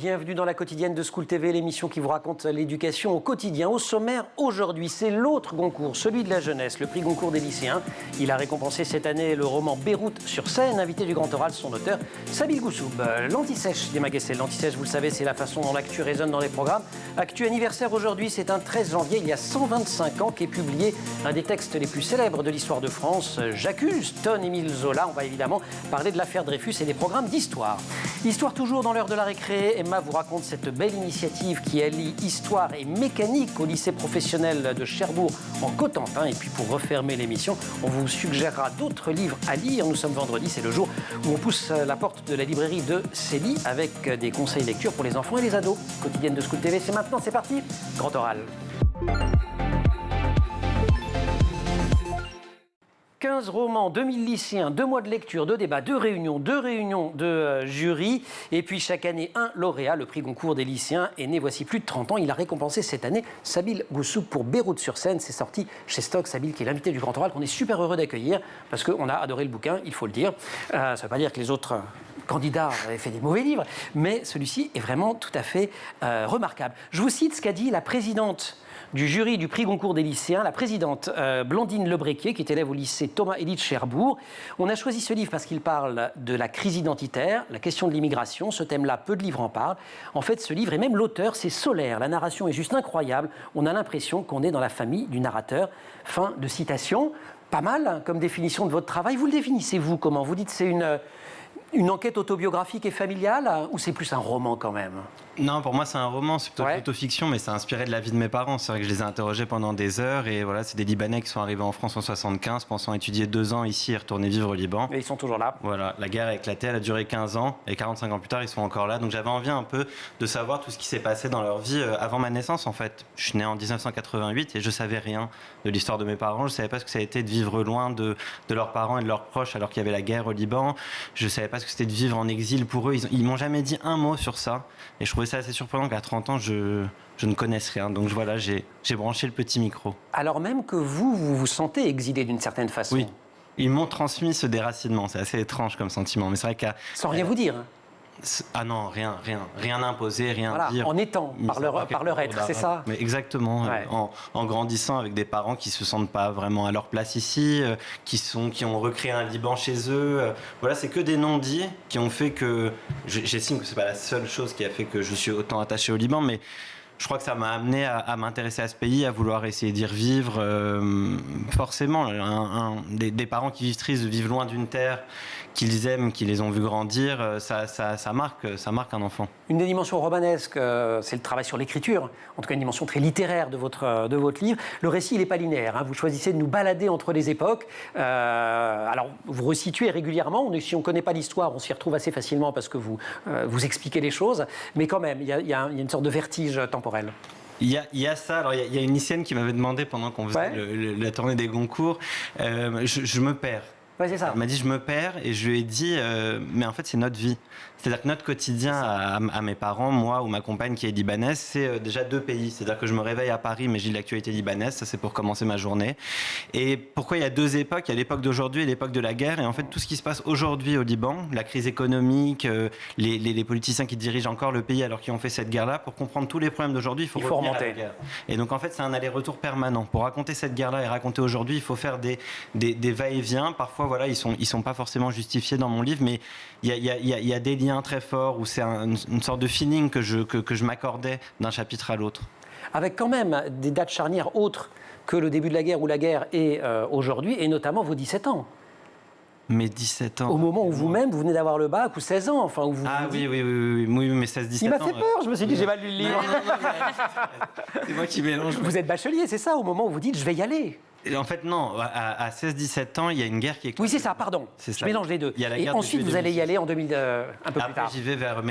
bienvenue dans la quotidienne de School TV, l'émission qui vous raconte l'éducation au quotidien. Au sommaire, aujourd'hui, c'est l'autre Goncourt, celui de la jeunesse, le prix Goncourt des lycéens. Il a récompensé cette année le roman Beyrouth sur scène, invité du Grand Oral, son auteur, Sabine Goussoub. L'anti-sèche des Maguessel. L'anti-sèche, vous le savez, c'est la façon dont l'actu résonne dans les programmes. Actu anniversaire aujourd'hui, c'est un 13 janvier, il y a 125 ans, qu'est publié un des textes les plus célèbres de l'histoire de France, J'accuse, Émile Zola. On va évidemment parler de l'affaire Dreyfus et des programmes d'histoire. Histoire toujours dans l'heure de la récré. Emma vous raconte cette belle initiative qui allie histoire et mécanique au lycée professionnel de Cherbourg en Cotentin. Et puis pour refermer l'émission, on vous suggérera d'autres livres à lire. Nous sommes vendredi, c'est le jour où on pousse la porte de la librairie de Célie avec des conseils lecture pour les enfants et les ados. Quotidienne de School TV, c'est maintenant, c'est parti. Grand Oral. 15 romans, 2000 lycéens, 2 mois de lecture, 2 débats, 2 réunions de jury. Et puis chaque année, un lauréat. Le prix Goncourt des lycéens est né voici plus de 30 ans. Il a récompensé cette année Sabine Goussoub pour Beyrouth sur scène. C'est sorti chez Stock. Sabine qui est l'invité du Grand Oral qu'on est super heureux d'accueillir parce qu'on a adoré le bouquin, il faut le dire. Ça ne veut pas dire que les autres candidats avaient fait des mauvais livres, mais celui-ci est vraiment tout à fait remarquable. Je vous cite ce qu'a dit la présidente du jury du prix Goncourt des lycéens, la présidente Blandine Lebréquier, qui est élève au lycée Thomas Élie de Cherbourg. On a choisi ce livre parce qu'il parle de la crise identitaire, la question de l'immigration. Ce thème-là, peu de livres en parlent. En fait, ce livre, et même l'auteur, c'est solaire. La narration est juste incroyable. On a l'impression qu'on est dans la famille du narrateur. Fin de citation. Pas mal hein, comme définition de votre travail. Vous le définissez, vous, comment? Vous dites que c'est une enquête autobiographique et familiale ou c'est plus un roman quand même? Non, pour moi c'est un roman, c'est plutôt l'autofiction, mais c'est inspiré de la vie de mes parents. C'est vrai que je les ai interrogés pendant des heures et voilà, c'est des Libanais qui sont arrivés en France en 75, pensant étudier 2 ans ici et retourner vivre au Liban. Et ils sont toujours là. Voilà, la guerre a éclaté, elle a duré 15 ans et 45 ans plus tard ils sont encore là. Donc j'avais envie un peu de savoir tout ce qui s'est passé dans leur vie avant ma naissance en fait. Je suis né en 1988 et je savais rien de l'histoire de mes parents. Je savais pas ce que ça a été de vivre loin de leurs parents et de leurs proches alors qu'il y avait la guerre au Liban. Je savais pas ce que c'était de vivre en exil pour eux. Ils m'ont jamais dit un mot sur ça et je trouvais ça assez surprenant qu'à 30 ans je ne connaisse rien. Donc voilà, j'ai branché le petit micro. Alors même que vous vous sentez exilé d'une certaine façon. Oui, ils m'ont transmis ce déracinement. C'est assez étrange comme sentiment, mais c'est vrai qu'à... Sans rien vous dire. Ah non, rien imposé, rien voilà, dire. En étant, par leur être, c'est ça. Mais exactement, ouais. En grandissant avec des parents qui se sentent pas vraiment à leur place ici, qui ont recréé un Liban chez eux. Voilà, c'est que des non-dits qui ont fait que... J'estime que c'est pas la seule chose qui a fait que je suis autant attaché au Liban, mais je crois que ça m'a amené à m'intéresser à ce pays, à vouloir essayer d'y revivre. Forcément, des parents qui vivent tristes, vivent loin d'une terre qu'ils aiment, qui les ont vus grandir, ça marque un enfant. Une des dimensions romanesques, c'est le travail sur l'écriture, en tout cas une dimension très littéraire de votre livre. Le récit, il n'est pas linéaire. Hein. Vous choisissez de nous balader entre les époques. Alors, vous resituez régulièrement. Si on ne connaît pas l'histoire, on s'y retrouve assez facilement parce que vous expliquez les choses. Mais quand même, il y a une sorte de vertige temporel. Il y a ça. Alors, il y a une lycéenne qui m'avait demandé pendant qu'on faisait la tournée des Goncourt, je me perds. Ouais, c'est ça. Elle m'a dit je me perds et je lui ai dit mais en fait c'est notre vie. C'est-à-dire que notre quotidien à mes parents, moi ou ma compagne qui est libanaise, c'est déjà 2 pays. C'est-à-dire que je me réveille à Paris mais j'ai l'actualité libanaise, ça c'est pour commencer ma journée. Et pourquoi il y a 2 époques? Il y a l'époque d'aujourd'hui et l'époque de la guerre. Et en fait tout ce qui se passe aujourd'hui au Liban, la crise économique, les politiciens qui dirigent encore le pays alors qu'ils ont fait cette guerre-là, pour comprendre tous les problèmes d'aujourd'hui, il faut remonter à la guerre. Et donc en fait c'est un aller-retour permanent. Pour raconter cette guerre-là et raconter aujourd'hui, il faut faire des va-et-vient. Parfois voilà, ils sont pas forcément justifiés dans mon livre, mais il y a des liens très forts où c'est une sorte de feeling que je m'accordais d'un chapitre à l'autre. Avec quand même des dates charnières autres que le début de la guerre ou la guerre est aujourd'hui, et notamment vos 17 ans. Mes 17 ans. Au moment où vous-même, vous venez d'avoir le bac, ou 16 ans, enfin, où vous... Ah oui, mais 16-17 ans. Il m'a fait peur, je me suis dit, j'ai mal lu le livre. C'est moi qui mélange. Vous êtes bachelier, c'est ça, au moment où vous dites, je vais y aller. En fait, non. À 16-17 ans, il y a une guerre qui est... Oui, c'est ça, pardon. Je mélange les deux. Et ensuite, vous allez y aller en 2000, un peu plus tard. J'y vais vers...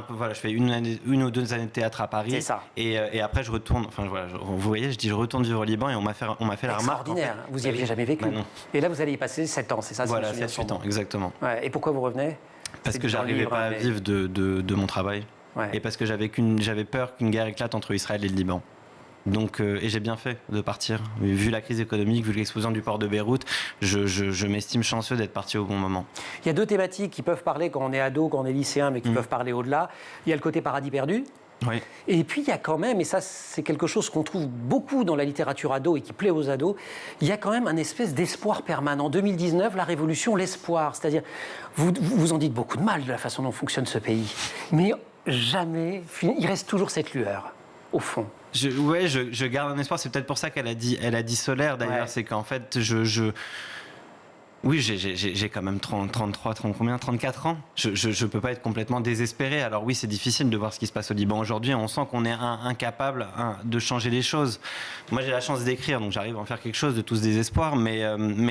voilà, je fais une ou 2 années de théâtre à Paris. C'est ça. Et après, je retourne... Enfin, voilà, vous voyez, je dis, je retourne vivre au Liban et on m'a fait la remarque. Extraordinaire. En fait, vous n'y aviez jamais vécu. Non. Et là, vous allez y passer 7 ans, c'est ça? Voilà, 7-8 ans, exactement. Ouais. Et pourquoi vous revenez? Parce que j'arrivais pas à vivre de mon travail. Ouais. Et parce que j'avais peur qu'une guerre éclate entre Israël et le Liban. Donc, et j'ai bien fait de partir. Vu la crise économique, vu l'explosion du port de Beyrouth, je m'estime chanceux d'être parti au bon moment. Il y a deux thématiques qui peuvent parler quand on est ado, quand on est lycéen, mais qui peuvent parler au-delà. Il y a le côté paradis perdu. Oui. Et puis il y a quand même, et ça c'est quelque chose qu'on trouve beaucoup dans la littérature ado et qui plaît aux ados, il y a quand même un espèce d'espoir permanent. 2019, la révolution, l'espoir. C'est-à-dire, vous en dites beaucoup de mal de la façon dont fonctionne ce pays, mais jamais, il reste toujours cette lueur, au fond. Je garde un espoir. C'est peut-être pour ça qu'elle a dit solaire d'ailleurs. Ouais. C'est qu'en fait, oui, j'ai quand même 34 ans. Je peux pas être complètement désespéré. Alors oui, c'est difficile de voir ce qui se passe au Liban aujourd'hui. On sent qu'on est incapable de changer les choses. Moi, j'ai la chance d'écrire, donc j'arrive à en faire quelque chose de tout ce désespoir. Mais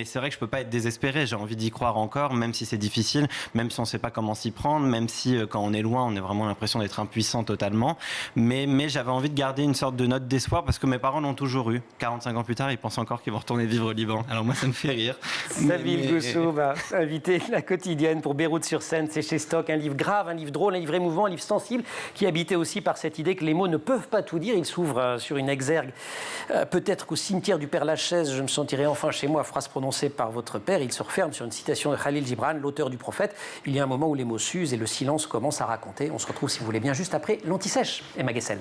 c'est vrai que je peux pas être désespéré. J'ai envie d'y croire encore, même si c'est difficile, même si on sait pas comment s'y prendre, même si quand on est loin, on a vraiment l'impression d'être impuissant totalement. Mais j'avais envie de garder une sorte de note d'espoir parce que mes parents l'ont toujours eu. 45 ans plus tard, ils pensent encore qu'ils vont retourner vivre au Liban. Alors moi, ça me fait rire. Goussou va inviter La Quotidienne pour Beyrouth-sur-Seine. C'est chez Stock, un livre grave, un livre drôle, un livre émouvant, un livre sensible, qui est habité aussi par cette idée que les mots ne peuvent pas tout dire. Il s'ouvre sur une exergue. Peut-être qu'au cimetière du Père-Lachaise, je me sentirai enfin chez moi, phrase prononcée par votre père. Il se referme sur une citation de Khalil Gibran, l'auteur du Prophète. Il y a un moment où les mots s'usent et le silence commence à raconter. On se retrouve, si vous voulez bien, juste après l'Anti-Sèche. Emma Guessel.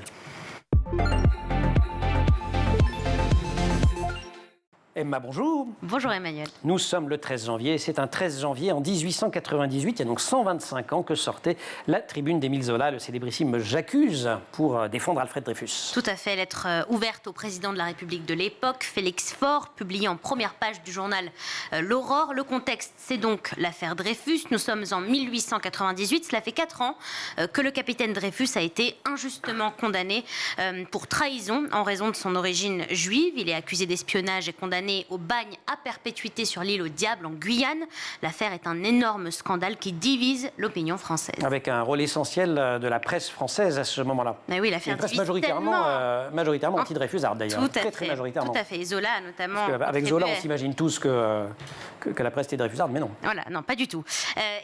Emma, bonjour. Bonjour Emmanuel. Nous sommes le 13 janvier, c'est un 13 janvier en 1898, il y a donc 125 ans que sortait la tribune d'Émile Zola, le célébrissime J'accuse, pour défendre Alfred Dreyfus. Tout à fait, lettre ouverte au président de la République de l'époque, Félix Faure, publiée en première page du journal L'Aurore. Le contexte, c'est donc l'affaire Dreyfus. Nous sommes en 1898, cela fait 4 ans que le capitaine Dreyfus a été injustement condamné pour trahison en raison de son origine juive. Il est accusé d'espionnage et condamné au bagne à perpétuité sur l'île au Diable en Guyane. L'affaire est un énorme scandale qui divise l'opinion française. Avec un rôle essentiel de la presse française à ce moment-là. Mais oui, l'affaire divise majoritairement anti-Dreyfusarde d'ailleurs. Très majoritairement. Tout à fait. Et Zola notamment. Avec Zola, on s'imagine tous que la presse était Dreyfusarde, mais non. Voilà, non, pas du tout.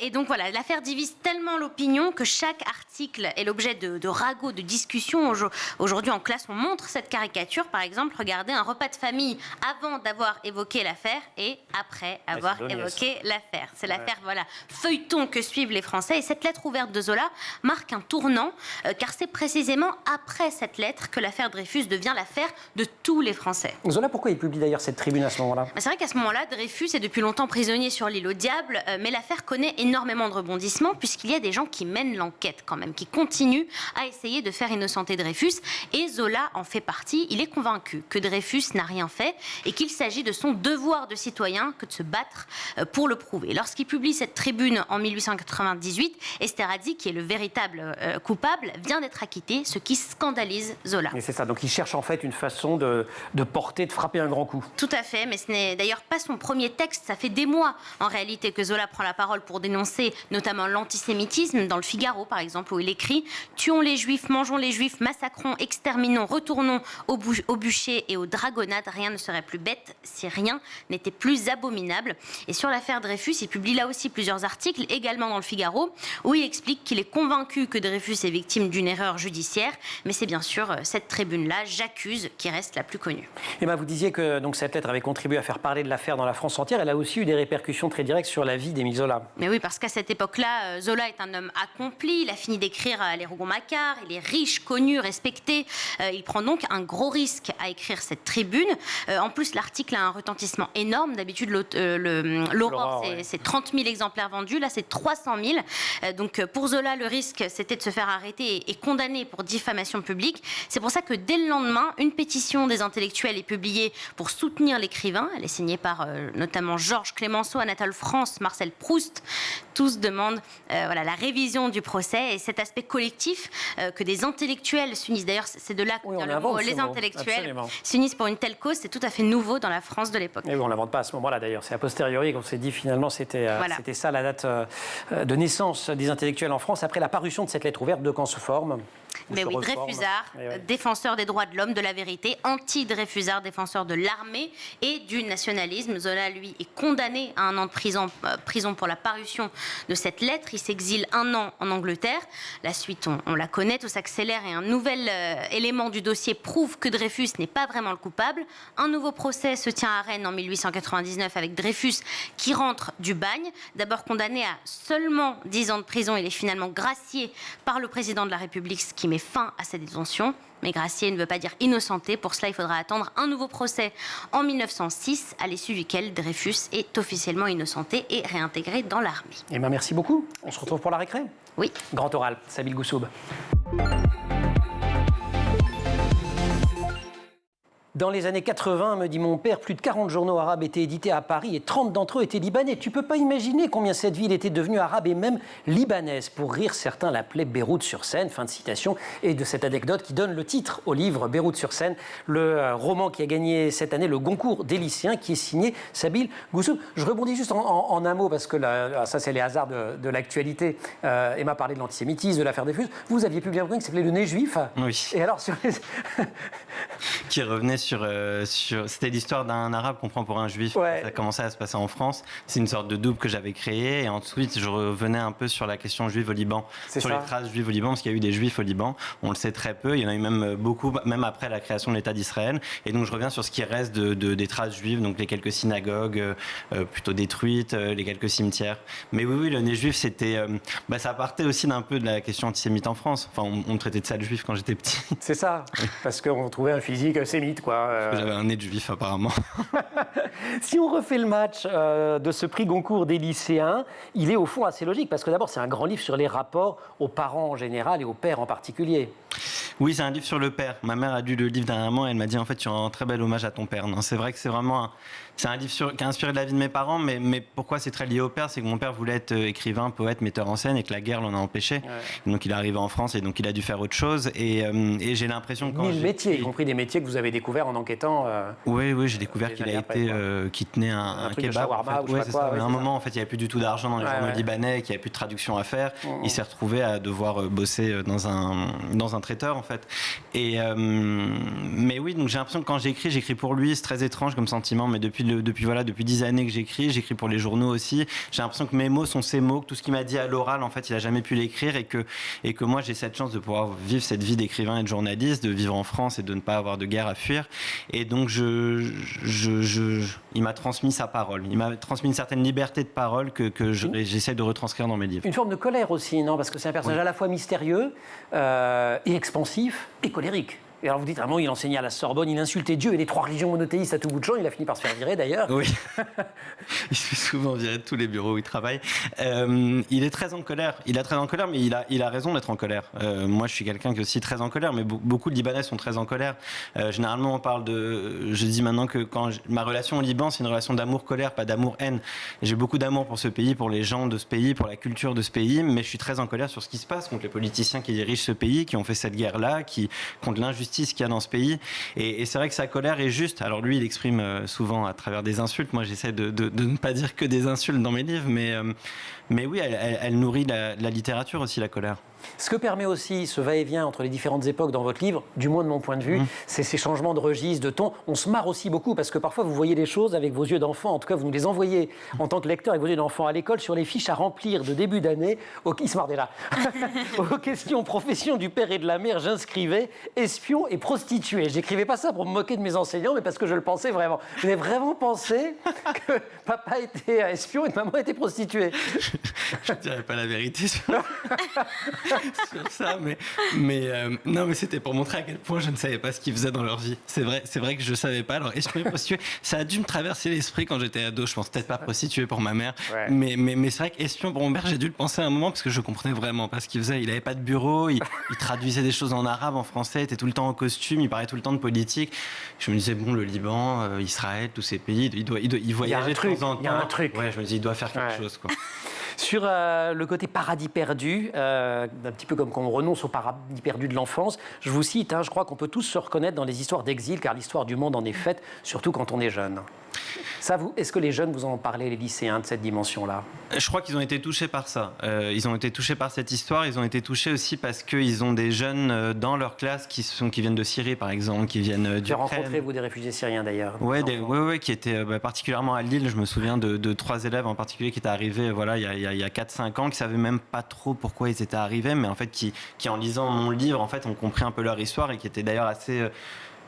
Et donc voilà, l'affaire divise tellement l'opinion que chaque article est l'objet de ragots, de discussions. Aujourd'hui en classe, on montre cette caricature. Par exemple, regardez un repas de famille avant d'avoir évoqué l'affaire et après avoir évoqué l'affaire. C'est l'affaire, voilà, feuilleton que suivent les Français. Et cette lettre ouverte de Zola marque un tournant, car c'est précisément après cette lettre que l'affaire Dreyfus devient l'affaire de tous les Français. Zola, pourquoi il publie d'ailleurs cette tribune à ce moment-là ? C'est vrai qu'à ce moment-là, Dreyfus est depuis longtemps prisonnier sur l'île au Diable, mais l'affaire connaît énormément de rebondissements puisqu'il y a des gens qui mènent l'enquête quand même, qui continuent à essayer de faire innocenter Dreyfus. Et Zola en fait partie. Il est convaincu que Dreyfus n'a rien fait et qu'il s'agit de son devoir de citoyen que de se battre pour le prouver. Lorsqu'il publie cette tribune en 1898, Esterhazy, qui est le véritable coupable, vient d'être acquitté, ce qui scandalise Zola. Et c'est ça, donc il cherche en fait une façon de frapper un grand coup. Tout à fait, mais ce n'est d'ailleurs pas son premier texte. Ça fait des mois, en réalité, que Zola prend la parole pour dénoncer notamment l'antisémitisme. Dans le Figaro, par exemple, où il écrit « Tuons les Juifs, mangeons les Juifs, massacrons, exterminons, retournons au bûcher et aux dragonnades. Rien ne serait plus bête si rien n'était plus abominable ». Et sur l'affaire Dreyfus, il publie là aussi plusieurs articles, également dans le Figaro, où il explique qu'il est convaincu que Dreyfus est victime d'une erreur judiciaire. Mais c'est bien sûr cette tribune-là, J'accuse, qui reste la plus connue. Emma, vous disiez que donc, cette lettre avait contribué à faire parler de l'affaire dans la France entière. Elle a aussi eu des répercussions très directes sur la vie d'Émile Zola. Mais oui, parce qu'à cette époque-là, Zola est un homme accompli. Il a fini d'écrire Les Rougon-Macquart. Il est riche, connu, respecté. Il prend donc un gros risque à écrire cette tribune. En plus, l'article a un retentissement énorme. D'habitude, l'Aurore, c'est 30 000 exemplaires vendus. Là, c'est 300 000. Donc, pour Zola, le risque, c'était de se faire arrêter et condamner pour diffamation publique. C'est pour ça que dès le lendemain, une pétition des intellectuels est publiée pour soutenir l'écrivain. Elle est signée par notamment Georges Clemenceau, Anatole France, Marcel Proust. Tous demandent la révision du procès et cet aspect collectif que des intellectuels s'unissent. D'ailleurs, c'est de là que vient le mot. Les intellectuels s'unissent pour une telle cause. C'est tout à fait nouveau dans la France de l'époque. Et oui, on ne l'invente pas à ce moment-là d'ailleurs. C'est a posteriori qu'on s'est dit finalement c'était ça la date de naissance des intellectuels en France après la parution de cette lettre ouverte. De quand se forme Mais oui, Dreyfusard, défenseur des droits de l'homme, de la vérité, anti-Dreyfusard, défenseur de l'armée et du nationalisme. Zola, lui, est condamné à 1 an de prison pour la parution de cette lettre. Il s'exile 1 an en Angleterre. La suite, on la connaît, tout s'accélère et un nouvel élément du dossier prouve que Dreyfus n'est pas vraiment le coupable. Un nouveau procès se tient à Rennes en 1899 avec Dreyfus qui rentre du bagne. D'abord condamné à seulement 10 ans de prison, il est finalement gracié par le président de la République, ce qui met fin à sa détention. Mais gracié ne veut pas dire innocenté. Pour cela, il faudra attendre un nouveau procès en 1906, à l'issue duquel Dreyfus est officiellement innocenté et réintégré dans l'armée. Eh bien, merci beaucoup. On se retrouve pour la récré. Oui. Grand oral, Sabine Goussoub. Dans les années 80, me dit mon père, plus de 40 journaux arabes étaient édités à Paris et 30 d'entre eux étaient libanais. Tu peux pas imaginer combien cette ville était devenue arabe et même libanaise. Pour rire, certains l'appelaient Beyrouth-sur-Seine. Fin de citation. Et de cette anecdote qui donne le titre au livre Beyrouth-sur-Seine, le roman qui a gagné cette année le Goncourt des lycéens, qui est signé Sabine Goussoub. Je rebondis juste en un mot parce que ça, c'est les hasards de l'actualité. Emma parlait de l'antisémitisme, de l'affaire Dreyfus. Vous aviez publié un bouquin qui s'appelait Le Nez juif. Oui. Et alors, sur les... qui revenait sur c'était l'histoire d'un arabe qu'on prend pour un juif. Ouais. Ça commençait à se passer en France. C'est une sorte de double que j'avais créé et ensuite je revenais un peu sur la question juive au Liban, sur les traces juives au Liban, parce qu'il y a eu des juifs au Liban. On le sait très peu. Il y en a eu même beaucoup, même après la création de l'État d'Israël. Et donc je reviens sur ce qui reste des traces juives, donc les quelques synagogues plutôt détruites, les quelques cimetières. Mais oui, le nez juif, c'était, ça partait aussi d'un peu de la question antisémite en France. Enfin, on me traitait de sale juif quand j'étais petit. C'est ça, parce qu'on trouvait un physique sémite, quoi. J'avais un nez de juif, apparemment. Si on refait le match de ce prix Goncourt des lycéens, il est au fond assez logique, parce que d'abord, c'est un grand livre sur les rapports aux parents en général et aux pères en particulier. Oui, c'est un livre sur le père. Ma mère a lu le livre dernièrement et elle m'a dit, en fait, tu rends un très bel hommage à ton père. Non, c'est vrai que c'est vraiment c'est un livre qui a inspiré de la vie de mes parents, mais pourquoi c'est très lié au père? C'est que mon père voulait être écrivain, poète, metteur en scène et que la guerre l'en a empêché. Ouais. Donc il est arrivé en France et donc il a dû faire autre chose. Et j'ai l'impression que quand 1000 métiers, y compris des métiers que vous avez découverts en enquêtant. Oui, j'ai découvert qu'il tenait un kebab. En fait. À un moment, en fait, il n'y avait plus du tout du tout d'argent dans les journaux libanais, qu'il n'y avait plus de traduction à faire. Il s'est retrouvé à devoir bosser dans un traiteur, en fait. Mais oui, donc j'ai l'impression que quand j'écris pour lui. C'est très étrange comme sentiment, mais depuis 10 années que j'écris pour les journaux aussi. J'ai l'impression que mes mots sont ses mots, que tout ce qu'il m'a dit à l'oral, en fait, il a jamais pu l'écrire et que moi, j'ai cette chance de pouvoir vivre cette vie d'écrivain et de journaliste, de vivre en France et de ne pas avoir de guerre à fuir. Et donc, il m'a transmis sa parole. Il m'a transmis une certaine liberté de parole que j'essaie de retranscrire dans mes livres. Une forme de colère aussi, non? Parce que c'est un personnage à la fois mystérieux et expansif et colérique. Et alors vous dites, il enseignait à la Sorbonne, il insultait Dieu et les 3 religions monothéistes à tout bout de champ, il a fini par se faire virer d'ailleurs. Oui, il se fait souvent virer de tous les bureaux où il travaille. Il est très en colère, mais il a raison d'être en colère. Moi je suis quelqu'un qui est aussi très en colère, mais beaucoup de Libanais sont très en colère. Généralement on parle je dis maintenant que ma relation au Liban, c'est une relation d'amour-colère, pas d'amour-haine. J'ai beaucoup d'amour pour ce pays, pour les gens de ce pays, pour la culture de ce pays, mais je suis très en colère sur ce qui se passe contre les politiciens qui dirigent ce pays, qui ont fait cette guerre-là, contre l'injustice qu'il y a dans ce pays. Et c'est vrai que sa colère est juste. Alors lui, il exprime souvent à travers des insultes. Moi, j'essaie de ne pas dire que des insultes dans mes livres, mais oui, elle nourrit la littérature aussi, la colère. Ce que permet aussi ce va-et-vient entre les différentes époques dans votre livre, du moins de mon point de vue, c'est ces changements de registre, de ton. On se marre aussi beaucoup parce que parfois vous voyez les choses avec vos yeux d'enfant. En tout cas, vous nous les envoyez en tant que lecteur avec vos yeux d'enfant à l'école sur les fiches à remplir de début d'année. Il se marre déjà. Aux questions profession du père et de la mère, j'inscrivais espion et prostituée. J'écrivais pas ça pour me moquer de mes enseignants, mais parce que je le pensais vraiment. J'avais vraiment pensé que papa était espion et que maman était prostituée. Je ne dirais pas la vérité sur ça, non, mais c'était pour montrer à quel point je ne savais pas ce qu'ils faisaient dans leur vie. C'est vrai que je ne savais pas. Alors, espion et prostituée, ça a dû me traverser l'esprit quand j'étais ado. Je pense peut-être pas prostituée pour ma mère, mais c'est vrai qu'espion pour mon père, j'ai dû le penser à un moment parce que je comprenais vraiment pas ce qu'il faisait. Il n'avait pas de bureau, il traduisait des choses en arabe, en français, il était tout le temps en costume, il parlait tout le temps de politique. Je me disais, bon, le Liban, Israël, tous ces pays, il voyageait de temps en temps. Il y a un truc. Ouais, je me disais, il doit faire quelque chose, quoi. Sur le côté paradis perdu, un petit peu comme quand on renonce au paradis perdu de l'enfance, je vous cite, je crois qu'on peut tous se reconnaître dans les histoires d'exil, car l'histoire du monde en est faite, surtout quand on est jeune. Ça, est-ce que les jeunes vous en ont parlé, les lycéens, de cette dimension-là? Je crois qu'ils ont été touchés par ça. Ils ont été touchés par cette histoire. Ils ont été touchés aussi parce qu'ils ont des jeunes dans leur classe qui viennent de Syrie, par exemple, qui viennent d'Ukraine. J'ai rencontré, vous, des réfugiés syriens, d'ailleurs. Oui, qui étaient particulièrement à Lille. Je me souviens de 3 élèves en particulier qui étaient arrivés il y a 4-5 ans, qui ne savaient même pas trop pourquoi ils étaient arrivés, mais en fait, qui en lisant mon livre, en fait, ont compris un peu leur histoire et qui étaient d'ailleurs assez...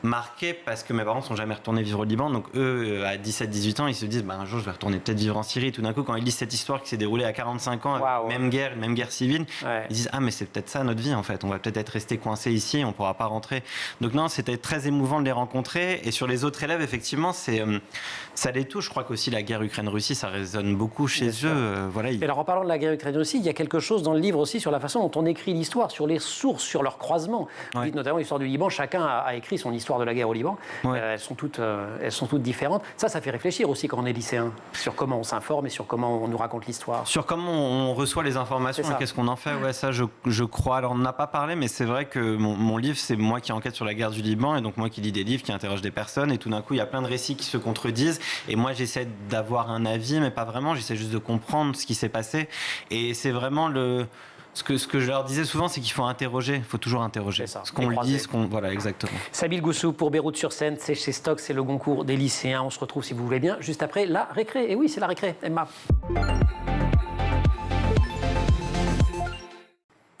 marqué parce que mes parents ne sont jamais retournés vivre au Liban, donc eux à 17-18 ans ils se disent un jour je vais retourner peut-être vivre en Syrie. Tout d'un coup quand ils lisent cette histoire qui s'est déroulée à 45 ans, même guerre civile, ils disent mais c'est peut-être ça notre vie en fait, on va peut-être être resté coincé ici, on ne pourra pas rentrer. Donc non, c'était très émouvant de les rencontrer. Et sur les autres élèves effectivement ça les touche. Je crois qu'aussi la guerre Ukraine-Russie ça résonne beaucoup chez eux. Et alors en parlant de la guerre Ukraine-Russie, il y a quelque chose dans le livre aussi sur la façon dont on écrit l'histoire, sur les sources, sur leur croisement. Vous dites notamment l'histoire du Liban, chacun a écrit son histoire de la guerre au Liban. Elles sont toutes différentes. Ça fait réfléchir aussi quand on est lycéen, sur comment on s'informe et sur comment on nous raconte l'histoire. Sur comment on reçoit les informations et qu'est-ce qu'on en fait. Ouais, ça je crois. Alors on n'en a pas parlé, mais c'est vrai que mon livre, c'est moi qui enquête sur la guerre du Liban, et donc moi qui lis des livres, qui interroge des personnes, et tout d'un coup il y a plein de récits qui se contredisent, et moi j'essaie d'avoir un avis, mais pas vraiment, j'essaie juste de comprendre ce qui s'est passé. Et c'est vraiment ce que je leur disais souvent, c'est qu'il faut interroger, il faut toujours interroger. Ce qu'on dit, voilà, exactement. Sabine Goussou pour Beyrouth-sur-Seine, c'est chez Stock, c'est le Goncourt des lycéens. On se retrouve, si vous voulez bien, juste après la récré. Et oui, c'est la récré, Emma.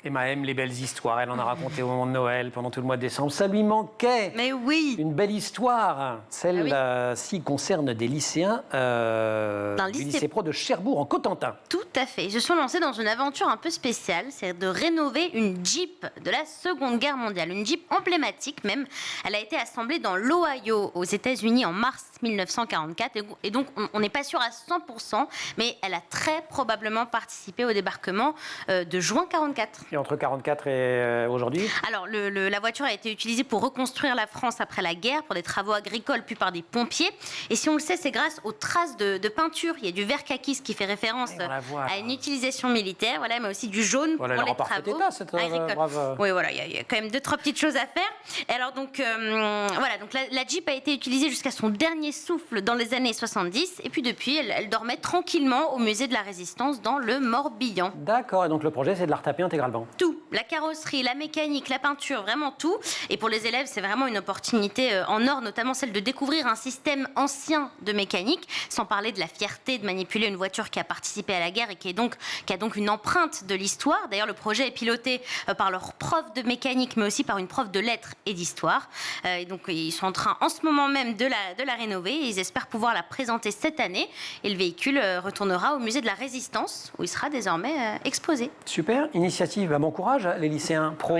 Emma aime les belles histoires, elle en a raconté au moment de Noël, pendant tout le mois de décembre. Ça lui manquait. Mais oui. Une belle histoire. Celle-ci concerne des lycéens du lycée pro de Cherbourg en Cotentin. Tout à fait. Ils se sont lancés dans une aventure un peu spéciale, c'est de rénover une Jeep de la Seconde Guerre mondiale, une Jeep emblématique même. Elle a été assemblée dans l'Ohio, aux États-Unis, en mars 1944, et donc on n'est pas sûr à 100%, mais elle a très probablement participé au débarquement de juin 1944. Et entre 1944 et aujourd'hui? Alors, la voiture a été utilisée pour reconstruire la France après la guerre, pour des travaux agricoles, puis par des pompiers. Et si on le sait, c'est grâce aux traces de peinture. Il y a du vert kaki, ce qui fait référence à une utilisation militaire, mais aussi du jaune pour les travaux agricoles. Oui, voilà, il y a quand même 2-3 petites choses à faire. Et alors, donc la Jeep a été utilisée jusqu'à son dernier souffle dans les années 70. Et puis depuis, elle dormait tranquillement au musée de la Résistance dans le Morbihan. D'accord, et donc le projet, c'est de la retaper intégralement. Tout, la carrosserie, la mécanique, la peinture, vraiment tout. Et pour les élèves, c'est vraiment une opportunité en or, notamment celle de découvrir un système ancien de mécanique, sans parler de la fierté de manipuler une voiture qui a participé à la guerre et qui a donc une empreinte de l'histoire. D'ailleurs, le projet est piloté par leur prof de mécanique, mais aussi par une prof de lettres et d'histoire. Et donc, ils sont en train, en ce moment même, de la rénover. Et ils espèrent pouvoir la présenter cette année. Et le véhicule retournera au musée de la Résistance, où il sera désormais exposé. Super, initiative. Bon courage, les lycéens pro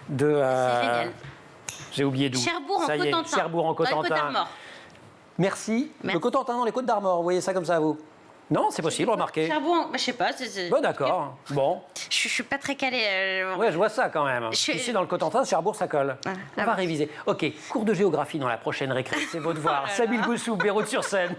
de... C'est génial. J'ai oublié d'où. Cherbourg en Cotentin. Cherbourg en Cotentin. Dans les Côtes-d'Armor. Merci. Le Cotentin dans les Côtes-d'Armor, vous voyez ça comme ça, vous? Non, c'est possible, remarquez. Cherbourg, je sais pas. Bon, d'accord. Bon. Je suis pas très calée. Ouais, je vois ça quand même. Ici, dans le Cotentin, Cherbourg, ça colle. On va réviser. OK, cours de géographie dans la prochaine récré. C'est votre devoir. Sabine Goussou, Beyrouth-sur-Seine.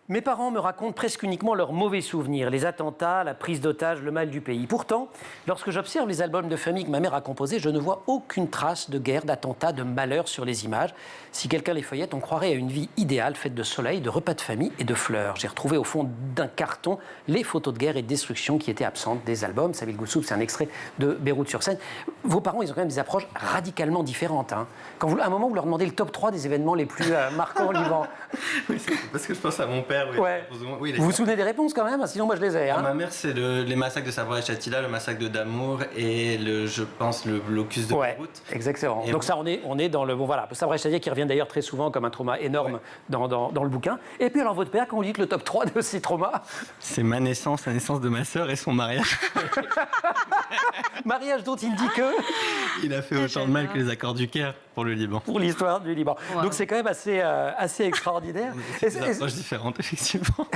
Mes parents me racontent presque uniquement leurs mauvais souvenirs, les attentats, la prise d'otages, le mal du pays. Pourtant, lorsque j'observe les albums de famille que ma mère a composés, je ne vois aucune trace de guerre, d'attentats, de malheur sur les images. Si quelqu'un les feuillette, on croirait à une vie idéale faite de soleil, de repas de famille et de fleurs. J'ai retrouvé au fond d'un carton les photos de guerre et de destruction qui étaient absentes des albums. Sabine Goussou, c'est un extrait de Beyrouth-sur-Seine. Vos parents, ils ont quand même des approches radicalement différentes. Quand à un moment, vous leur demandez le top 3 des événements les plus marquants au Liban. Oui, c'est parce que je pense à mon père. Ouais. Oui, vous vous souvenez des réponses quand même? Sinon, moi, je les ai. Ma mère, c'est les massacres de Sabra et Shatila, le massacre de Damour et je pense le blocus de Beyrouth. Exactement. Et donc ça, on est dans le... Bon, voilà, Sabra et Shatila qui revient d'ailleurs très souvent comme un trauma énorme dans le bouquin. Et puis alors, votre père, quand vous dites le top 3 de ces traumas? C'est ma naissance, la naissance de ma sœur et son mariage. Mariage dont il dit que... Il a fait autant de mal que les accords du Caire pour le Liban. Pour l'histoire du Liban. Wow. Donc c'est quand même assez extraordinaire. C'est des approches différentes. effectivement.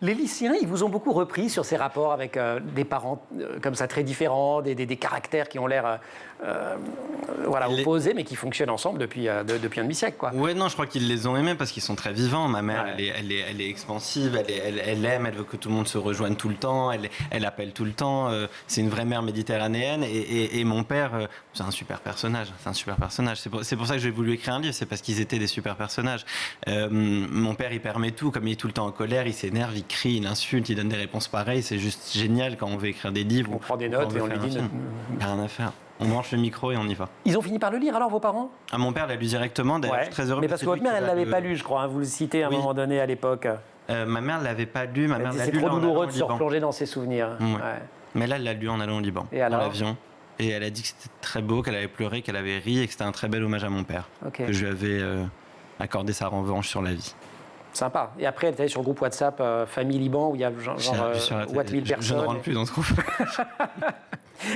Les lycéens, ils vous ont beaucoup repris sur ces rapports avec des parents comme ça très différents, des caractères qui ont l'air opposés, mais qui fonctionnent ensemble depuis un demi-siècle, quoi. Ouais, non, je crois qu'ils les ont aimés parce qu'ils sont très vivants. Ma mère, elle est expansive, elle aime, elle veut que tout le monde se rejoigne tout le temps, elle appelle tout le temps. C'est une vraie mère méditerranéenne. Et mon père, c'est un super personnage. C'est pour ça que j'ai voulu écrire un livre, c'est parce qu'ils étaient des super personnages. Mon père, il permet tout, comme il est tout le temps en colère, il s'énerve, il crie, il insulte, il donne des réponses pareilles. C'est juste génial quand on veut écrire des livres. On prend des notes et on lui dit... Rien à faire. On branche le micro et on y va. Ils ont fini par le lire alors, vos parents? Mon père l'a lu directement, d'ailleurs, je suis très heureux. Mais parce que votre mère, elle ne l'avait pas lu, je crois, hein, vous le citez à un moment donné à l'époque. Ma mère ne l'avait pas lu, ma mère l'a lu. C'est trop douloureux de se replonger dans ses souvenirs. Ouais. Mais là, elle l'a lu en allant au Liban, dans l'avion. Et elle a dit que c'était très beau, qu'elle avait pleuré, qu'elle avait ri et que c'était un très bel hommage à mon père. Que je lui avais accordé sa revanche sur la vie. Sympa. Et après, elle était sur le groupe WhatsApp Famille Liban où il y a genre 1000 personnes. Je ne rentre plus dans ce groupe.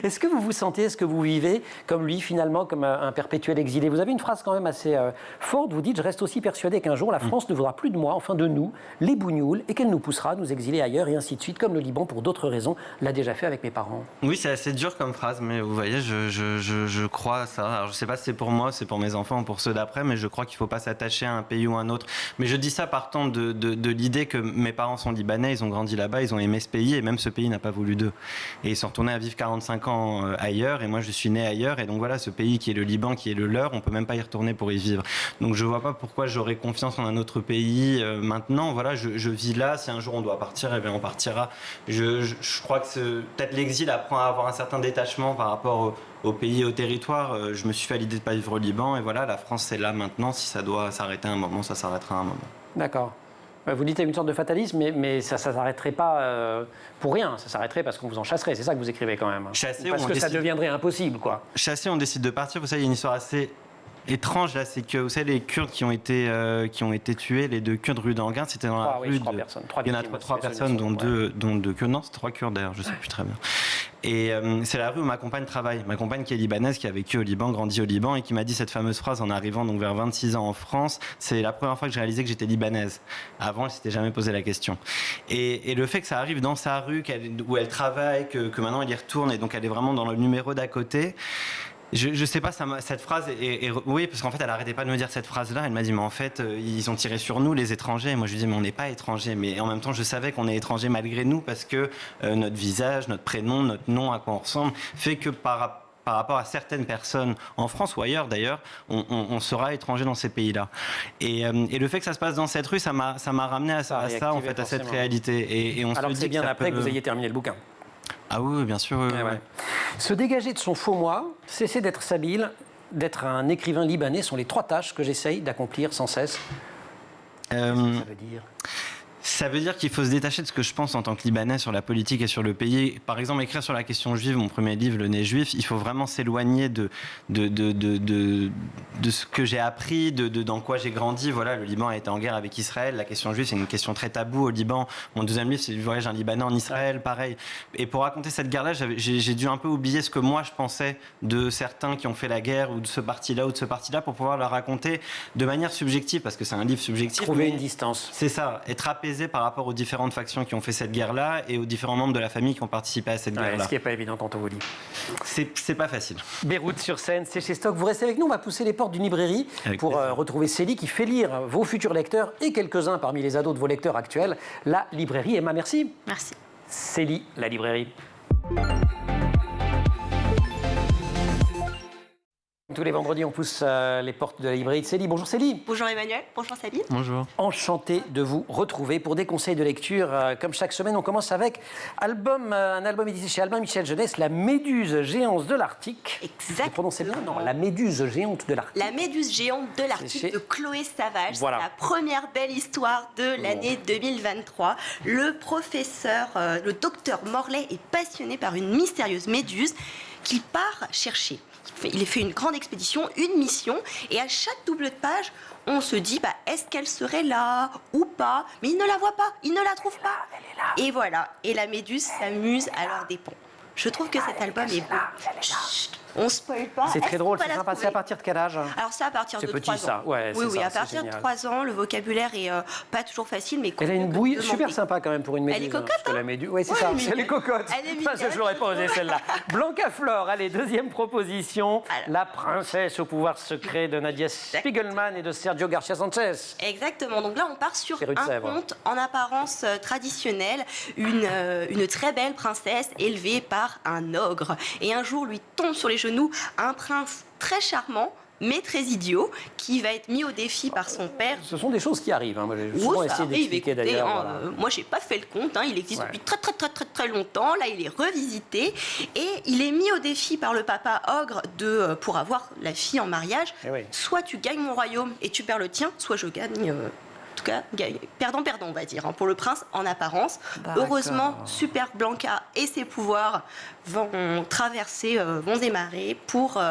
Est-ce que vous vous sentez, est-ce que vous vivez comme lui finalement, comme un perpétuel exilé? Vous avez une phrase quand même assez forte, vous dites « Je reste aussi persuadé qu'un jour la France ne voudra plus de moi, enfin de nous, les bougnoules, et qu'elle nous poussera à nous exiler ailleurs et ainsi de suite, comme le Liban pour d'autres raisons l'a déjà fait avec mes parents. » Oui, c'est assez dur comme phrase, mais vous voyez, je crois à ça. Alors je ne sais pas si c'est pour moi, c'est pour mes enfants ou pour ceux d'après, mais je crois qu'il ne faut pas s'attacher à un pays ou à un autre. Mais je dis ça partant de l'idée que mes parents sont libanais, ils ont grandi là-bas, ils ont aimé ce pays, et même ce pays n'a pas voulu d'eux. Et ils sont retournés à vivre 45 ans ailleurs, et moi je suis né ailleurs, et donc voilà, ce pays qui est le Liban, qui est le leur, on peut même pas y retourner pour y vivre. Donc je vois pas pourquoi j'aurais confiance en un autre pays maintenant. Voilà, je vis là, si un jour on doit partir, eh bien on partira. Je crois que peut-être l'exil apprend à avoir un certain détachement par rapport au pays et au territoire. Je me suis fait à l'idée de pas vivre au Liban, et voilà, la France c'est là maintenant, si ça doit s'arrêter un moment, ça s'arrêtera un moment. D'accord. Vous dites qu'il y a une sorte de fatalisme, mais ça ne s'arrêterait pas pour rien. Ça s'arrêterait parce qu'on vous en chasserait. C'est ça que vous écrivez quand même. Parce que ça deviendrait impossible, quoi. Chasser, on décide de partir. Vous savez, il y a une histoire assez étrange là, c'est que vous savez les Kurdes qui ont été tués, les 2 Kurdes rue d'Anguin, c'était dans la rue. 3 personnes. Il y en a 3 personnes, dont 2 Kurdes. Non, c'est 3 Kurdes d'ailleurs, je sais plus très bien. Et c'est la rue où ma compagne travaille. Ma compagne qui est libanaise, qui a vécu au Liban, grandi au Liban, et qui m'a dit cette fameuse phrase en arrivant donc vers 26 ans en France. C'est la première fois que j'ai réalisé que j'étais libanaise. Avant, elle s'était jamais posé la question. Et le fait que ça arrive dans sa rue, où elle travaille, que maintenant elle y retourne, et donc elle est vraiment dans le numéro d'à côté. Je sais pas, cette phrase, oui, parce qu'en fait, elle arrêtait pas de me dire cette phrase-là. Elle m'a dit, mais en fait, ils ont tiré sur nous, les étrangers. Et moi, je lui dis, mais on n'est pas étrangers. Mais en même temps, je savais qu'on est étrangers malgré nous, parce que notre visage, notre prénom, notre nom, à quoi on ressemble, fait que par rapport à certaines personnes, en France ou ailleurs d'ailleurs, on sera étranger dans ces pays-là. Et le fait que ça se passe dans cette rue, ça m'a ramené à ça en fait, à cette réalité. Et on alors se que c'est bien après que vous ayez terminé le bouquin. Ah oui, bien sûr. Ouais. Se dégager de son faux moi, cesser d'être Sabine, d'être un écrivain libanais sont les 3 tâches que j'essaye d'accomplir sans cesse. Qu'est-ce que ça veut dire ? Ça veut dire qu'il faut se détacher de ce que je pense en tant que Libanais sur la politique et sur le pays. Par exemple, écrire sur la question juive, mon premier livre, Le Nez juif, il faut vraiment s'éloigner de ce que j'ai appris, dans quoi j'ai grandi. Voilà, le Liban a été en guerre avec Israël. La question juive, c'est une question très taboue au Liban. Mon deuxième livre, c'est Le voyage d'un Libanais en Israël, pareil. Et pour raconter cette guerre-là, j'ai dû un peu oublier ce que moi je pensais de certains qui ont fait la guerre, ou de ce parti-là ou de ce parti-là, pour pouvoir la raconter de manière subjective, parce que c'est un livre subjectif. Trouver une distance. C'est ça, être apaisé par rapport aux différentes factions qui ont fait cette guerre-là et aux différents membres de la famille qui ont participé à cette guerre-là. Ce qui n'est pas évident quand on vous lit. C'est pas facile. Beyrouth sur scène, c'est chez Stock. Vous restez avec nous, on va pousser les portes d'une librairie pour retrouver Célie qui fait lire vos futurs lecteurs et quelques-uns parmi les ados de vos lecteurs actuels. La librairie Emma, merci. Merci. Célie, la librairie. Tous les vendredis, on pousse les portes de la librairie de Célie. Bonjour Célie. Bonjour Emmanuel. Bonjour Sabine. Bonjour. Enchanté de vous retrouver pour des conseils de lecture. Comme chaque semaine, on commence avec un album édité chez Albin Michel Jeunesse, La Méduse géante de l'Arctique. Exact. Vous prononcez bien? Non, La Méduse géante de l'Arctique. La Méduse géante de l'Arctique de Chloé Savage. Voilà. C'est la première belle histoire de l'année 2023. Le professeur, le docteur Morlaix est passionné par une mystérieuse méduse qu'il part chercher. Il fait une grande expédition, une mission, et à chaque double de page, on se dit, est-ce qu'elle serait là ou pas? Mais il ne la voit pas, il ne la trouve pas. Elle est là. Et voilà, et la méduse s'amuse à leurs dépens. Je trouve que cet album est beau. Chut. On spoil pas. C'est très Est-ce drôle, qu'on va c'est la sympa. C'est trouver à partir de quel âge? Alors c'est à partir de C'est 3 petit, ans. ça. Ouais, oui, c'est ça, à c'est partir de génial. 3 ans, le vocabulaire est pas toujours facile, mais Elle a une bouille super sympa quand même pour une méduse. Elle est cocotte, Parce que la méduse, oui, c'est ça. elle est Elle est cocotte. Elle est Ça, je mignonne. l'aurais pas osé celle-là. Blanca Flor, allez, deuxième proposition. Alors. La princesse au pouvoir secret de Nadia Spiegelman et de Sergio Garcia Sanchez. Exactement. Donc là, on part sur Féru de un Sèvres. conte en apparence traditionnel, une très belle princesse élevée par un ogre. Et un jour, lui tombe sur les genoux un prince très charmant, mais très idiot, qui va être mis au défi par son père. Ce sont des choses qui arrivent. Hein. Moi, j'ai souvent Oh, ça essayé arrive, d'expliquer écoutez, d'ailleurs. hein, Voilà. moi, j'ai pas fait le compte. Hein, il existe Ouais. depuis très longtemps. Là, il est revisité et il est mis au défi par le papa ogre pour avoir la fille en mariage. Eh oui. Soit tu gagnes mon royaume et tu perds le tien, soit je gagne. En tout cas, perdant, on va dire, hein, pour le prince en apparence. D'accord. Heureusement, Super Blanca et ses pouvoirs vont traverser vents et marées pour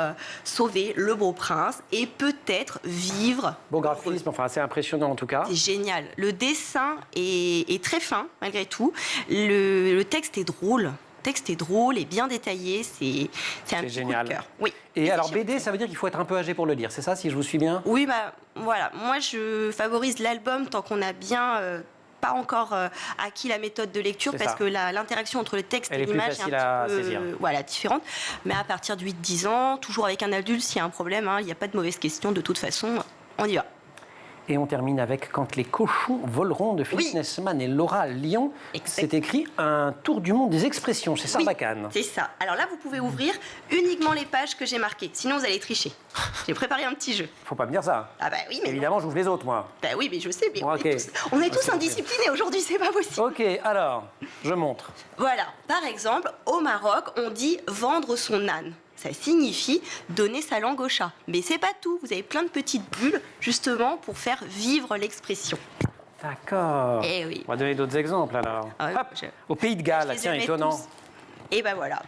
sauver le beau prince et peut-être vivre. Beau graphisme, enfin assez impressionnant en tout cas. C'est génial. Le dessin est très fin, malgré tout. Le texte est drôle. Le texte est drôle et bien détaillé. C'est un petit génial. coup de cœur. Oui. Et c'est alors chez- BD, ça veut dire qu'il faut être un peu âgé pour le lire, c'est ça, si je vous suis bien? Oui, bah voilà. Moi, je favorise l'album tant qu'on a bien pas encore acquis la méthode de lecture, C'est parce ça. que l'interaction entre le texte Elle et est plus l'image est facile un à petit peu saisir. voilà, différente. Mais à partir de 8-10 ans, toujours avec un adulte, s'il y a un problème, hein, il n'y a pas de mauvaise question. De toute façon, on y va. Et on termine avec Quand les cochons voleront de Philippe Oui. Nessman et Laura Lyon. Exact. C'est écrit Un tour du monde des expressions chez Oui, Sarbacane. c'est ça. Alors là, vous pouvez ouvrir uniquement les pages que j'ai marquées. Sinon, vous allez tricher. J'ai préparé un petit jeu. Faut pas me dire ça. Ah bah oui, mais Évidemment, j'ouvre les autres, moi. bah oui, mais je sais, mais Ok. on est tous indisciplinés aujourd'hui, c'est pas possible. Ok, alors, je montre. Voilà, par exemple, au Maroc, on dit vendre son âne. Ça signifie donner sa langue au chat. Mais c'est pas tout, vous avez plein de petites bulles, justement, pour faire vivre l'expression. D'accord. Eh oui. On va donner d'autres exemples alors. Ah oui, Hop, au Pays de Galles, Je les tiens, aimais étonnant. tous. Et ben voilà.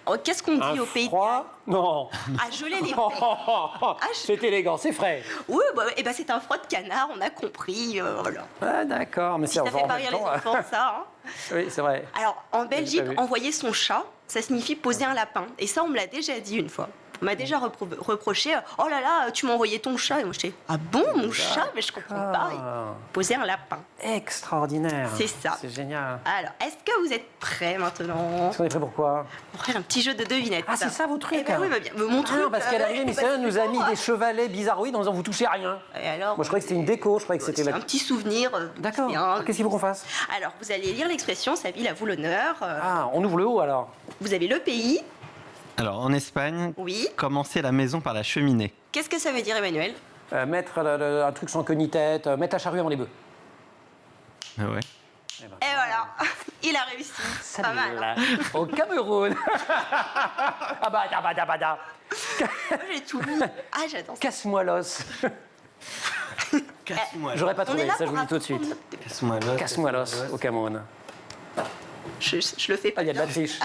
Oh, qu'est-ce qu'on dit Un au Pays de froid Non. Ah, geler les Oh, frais. oh, oh, oh. Ah, C'est élégant, c'est frais. Oui, bah, et ben c'est un froid de canard, on a compris. Voilà. Ah, d'accord, mais c'est Ça enfin, fait en pas même rire les temps, enfants, ça. Hein. Oui, c'est vrai. Alors, en Belgique, pas vu. envoyer son chat, ça signifie poser un lapin. Et ça, on me l'a déjà dit une fois. On m'a déjà reproché, oh là là, tu m'as envoyé ton chat. Et moi, j'étais, ah bon, mon chat? Mais je comprends pas. Et poser un lapin. Extraordinaire. C'est ça. C'est génial. Alors, est-ce que vous êtes prêts maintenant Est-ce qu'on est prêt pour quoi? pour faire un petit jeu de devinettes? Ah, c'est ça vos trucs? Eh ben oui, bah bien. Mon truc. Parce qu'à l'arrivée, Miss Hélène nous a mis des chevalets bizarroïdes en disant vous touchez à rien. Et alors, Moi, je croyais que c'était une déco, je croyais que c'était c'est la... un petit souvenir. D'accord. bien. Qu'est-ce qu'il faut qu'on fasse? Alors, vous allez lire l'expression, sa ville à vous l'honneur. Ah, on ouvre le haut alors. Vous avez le pays. Alors, en Espagne, Oui. commencer la maison par la cheminée. Qu'est-ce que ça veut dire, Emmanuel? Mettre un truc sans queue ni tête, mettre la charrue avant les bœufs. Ah ouais. Et voilà, il a réussi. Ça Pas mal. Hein. Au Cameroun. Ah bah, bada. J'ai tout mis. Ah, j'adore ça. Casse-moi l'os. Casse-moi J'aurais pas On est trouvé, là ça je pour vous le dis tout de apprendre. suite. Casse-moi l'os. Casse-moi l'os au Cameroun. Je le fais pas. Ah, il y a de la bien. triche.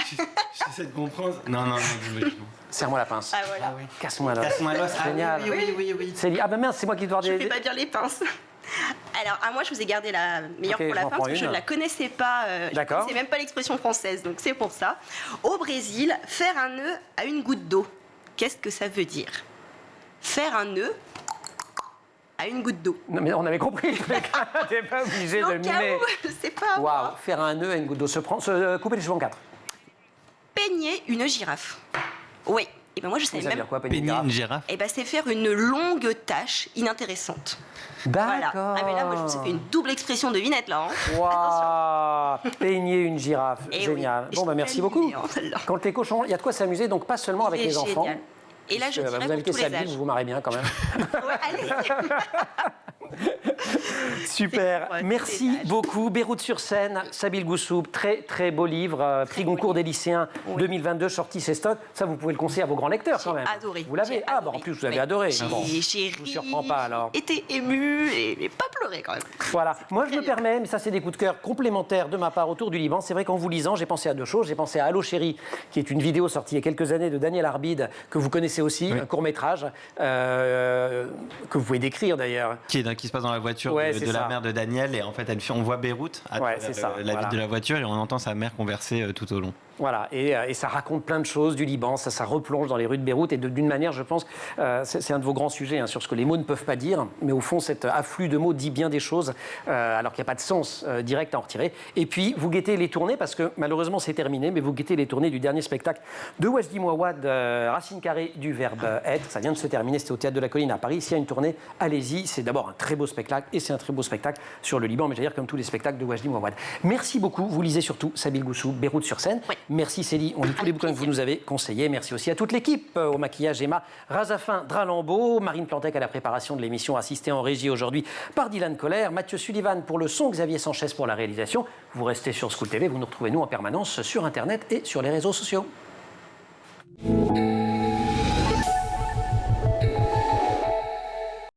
J'essaie de comprendre. Non, dis-moi. Serre-moi la pince. Ah, voilà. Casse-moi l'os. Casse-moi l'os. Ah, Génial. oui. Ah bah mince, c'est moi qui dois Je dire. fais pas bien les pinces. Alors, à moi, je vous ai gardé la meilleure Ok, pour la j'en fin, prends parce que je une. ne la connaissais pas. Je D'accord. ne connaissais même pas l'expression française, donc c'est pour ça. Au Brésil, faire un nœud à une goutte d'eau. Qu'est-ce que ça veut dire? Faire un nœud à une goutte d'eau. Non mais on avait compris, t'es pas obligé de Au le cas mimer. où, je sais pas. Waouh, faire un nœud à une goutte d'eau, couper les cheveux en 4. Peigner une girafe. Oui. Et ben moi, je savais Ça veut même. dire quoi, peigner une Peigner une girafe girafe. Et ben c'est faire une longue tâche inintéressante. Voilà. D'accord. Ah mais là, moi, je vous ai fait une double expression devinette là. Hein. Waouh, peigner une girafe, Eh génial. oui. Bon bah Je merci suis beaucoup. animée, hein, celle-là. Quand les cochons, il y a de quoi s'amuser, donc pas seulement avec Il est les enfants. génial. Et là, je Parce que, dirais vous pour invitez tous les Sabine, âges. vous vous marrez bien quand même. Ouais, allez. Super, C'est pour merci tous les âges. beaucoup. Beyrouth-sur-Seine, Sabine Goussoub, très très beau livre, prix Goncourt des lycéens 2022, sorti ses stocks. Ça, vous pouvez le conseiller à vos grands lecteurs quand J'ai même. adoré. Vous l'avez? J'ai Ah, bah adoré. en plus, vous avez Oui. adoré. J'ai Bon. j'ai Je vous ri, surprends pas, alors. été ému et pas pleuré quand même. Voilà. Moi, je me permets, mais ça, c'est des coups de cœur complémentaires de ma part autour du Liban. C'est vrai qu'en vous lisant, j'ai pensé à deux choses. J'ai pensé à Allô Chérie, qui est une vidéo sortie il y a quelques années de Daniel Arbide, que vous connaissez aussi, Oui. un court-métrage, que vous pouvez décrire d'ailleurs. Qui se passe dans la voiture de la mère de Daniel et en fait on voit Beyrouth à travers la vitre de la voiture et on entend sa mère converser tout au long. Voilà, et ça raconte plein de choses du Liban, ça replonge dans les rues de Beyrouth et d'une manière, je pense, c'est un de vos grands sujets sur ce que les mots ne peuvent pas dire, mais au fond, cet afflux de mots dit bien des choses, alors qu'il n'y a pas de sens direct à en retirer. Et puis, vous guettez les tournées, parce que malheureusement, c'est terminé, mais vous guettez les tournées du dernier spectacle de Wajdi Mouawad, Racine carrée du verbe être. Ça vient de se terminer, c'était au Théâtre de la Colline à Paris. S'il y a une tournée, allez-y, c'est d'abord un très beau spectacle, et c'est un très beau spectacle sur le Liban, mais j'allais dire comme tous les spectacles de Wajdi Mouawad. Merci beaucoup, vous lisez surtout Sabine Goussou, Beyrouth sur scène. Oui. Merci Célie, on lit tous les bouquins que vous nous avez conseillés. Merci aussi à toute l'équipe, au maquillage Emma Razafin Dralambeau, Marine Plantec à la préparation de l'émission, assistée en régie aujourd'hui par Dylan Coller, Mathieu Sullivan pour le son, Xavier Sanchez pour la réalisation. Vous restez sur School TV, vous nous retrouvez nous en permanence sur Internet et sur les réseaux sociaux.